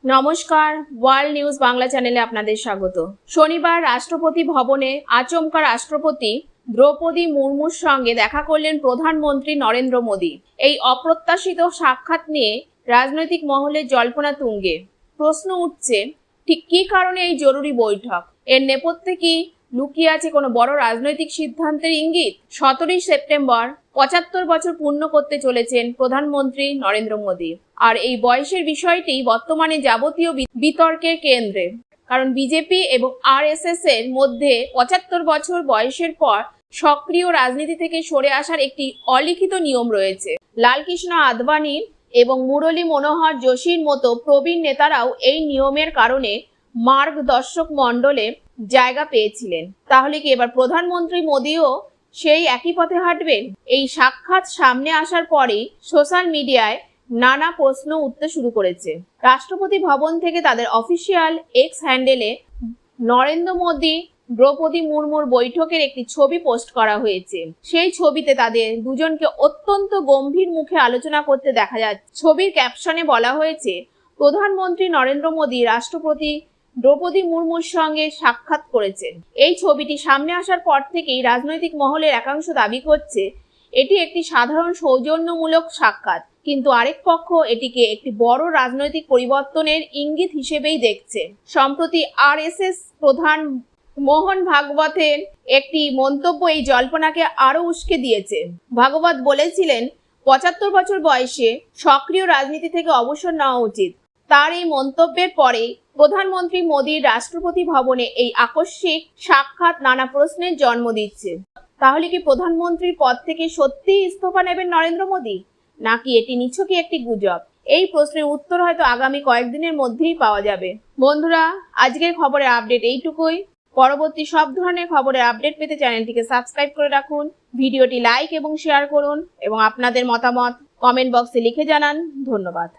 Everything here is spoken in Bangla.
নমস্কার, ওয়ার্ল্ড নিউজ বাংলা চ্যানেলে আপনাদের স্বাগত। শনিবার রাষ্ট্রপতি ভবনে আচমকা রাষ্ট্রপতি দ্রৌপদী মুর্মুর সঙ্গে দেখা করলেন প্রধানমন্ত্রী নরেন্দ্র মোদী। এই অপ্রত্যাশিত সাক্ষাৎ নিয়ে রাজনৈতিক মহলে জল্পনা তুঙ্গে। প্রশ্ন উঠছে, ঠিক কী কারণে এই জরুরি বৈঠক? এর নেপথ্যে কি লুকিয়ে আছে কোনো বড় রাজনৈতিক সিদ্ধান্তের ইঙ্গিত? 17 সেপ্টেম্বর 75 বছর পূর্ণ করতে চলেছেন প্রধানমন্ত্রী নরেন্দ্র মোদী। আর এই বয়সের বিষয়টি বর্তমানে যাবতীয় বিতর্কের কেন্দ্রে। কারণ বিজেপি এবং আরএসএস এর মধ্যে 75 বছর বয়সের পর সক্রিয় রাজনীতি থেকে সরে আসার একটি অলিখিত নিয়ম রয়েছে। লালকৃষ্ণ আদবানি এবং মুরলী মনোহর যোশীর মতো প্রবীণ নেতারাও এই নিয়মের কারণে মার্গদর্শক মণ্ডলে জায়গা পেয়েছিলেন। তাহলে কি এবার প্রধানমন্ত্রী মোদীও সেই একই পথে হাঁটবেন? এই সাক্ষাৎ সামনে আসার পরেই সোশ্যাল মিডিয়ায় নানা প্রশ্ন উঠতে শুরু করেছে। রাষ্ট্রপতি ভবন থেকে তাদের অফিসিয়াল এক্স হ্যান্ডেলে নরেন্দ্র মোদী দ্রৌপদী মুর্মুর বৈঠকের একটি ছবি পোস্ট করা হয়েছে। সেই ছবিতে তাদের দুজনকে অত্যন্ত গম্ভীর মুখে আলোচনা করতে দেখা যাচ্ছে। ছবির ক্যাপশনে বলা হয়েছে, প্রধানমন্ত্রী নরেন্দ্র মোদী রাষ্ট্রপতি দ্রৌপদী মুর্মুর সঙ্গে সাক্ষাৎ করেছেন। এই ছবিটি সামনে আসার পর থেকেই রাজনৈতিক মহলের একাংশ দাবি করছে এটি একটি সাধারণ সৌজন্যমূলক সাক্ষাৎ, কিন্তু আরেক পক্ষ এটিকে একটি বড় রাজনৈতিক পরিবর্তনের ইঙ্গিত হিসেবেই দেখছে। সম্প্রতি আরএসএস প্রধান মোহন ভাগবতের একটি মন্তব্য এই জল্পনাকে আরো উস্কে দিয়েছে। ভাগবত বলেছিলেন 75 বছর বয়সে সক্রিয় রাজনীতি থেকে অবসর নেওয়া উচিত। তার এই মন্তব্যের পরে প্রধানমন্ত্রী মোদীর রাষ্ট্রপতি ভবনে এই আকস্মিক সাক্ষাৎ নানা প্রশ্নের জন্ম দিচ্ছে। তাহলে কি প্রধানমন্ত্রীর পদ থেকে সত্যিই ইস্তফা নেবেন নরেন্দ্র মোদী, নাকি এটি নিছকই একটি গুজব? এই প্রশ্নের উত্তর হয়তো আগামী কয়েকদিনের মধ্যেই পাওয়া যাবে। বন্ধুরা, আজকের খবরের আপডেট এইটুকুই। পরবর্তী সব ধরনের খবরের আপডেট পেতে চ্যানেলটিকে সাবস্ক্রাইব করে রাখুন, ভিডিওটি লাইক এবং শেয়ার করুন এবং আপনাদের মতামত কমেন্ট বক্সে লিখে জানান। ধন্যবাদ।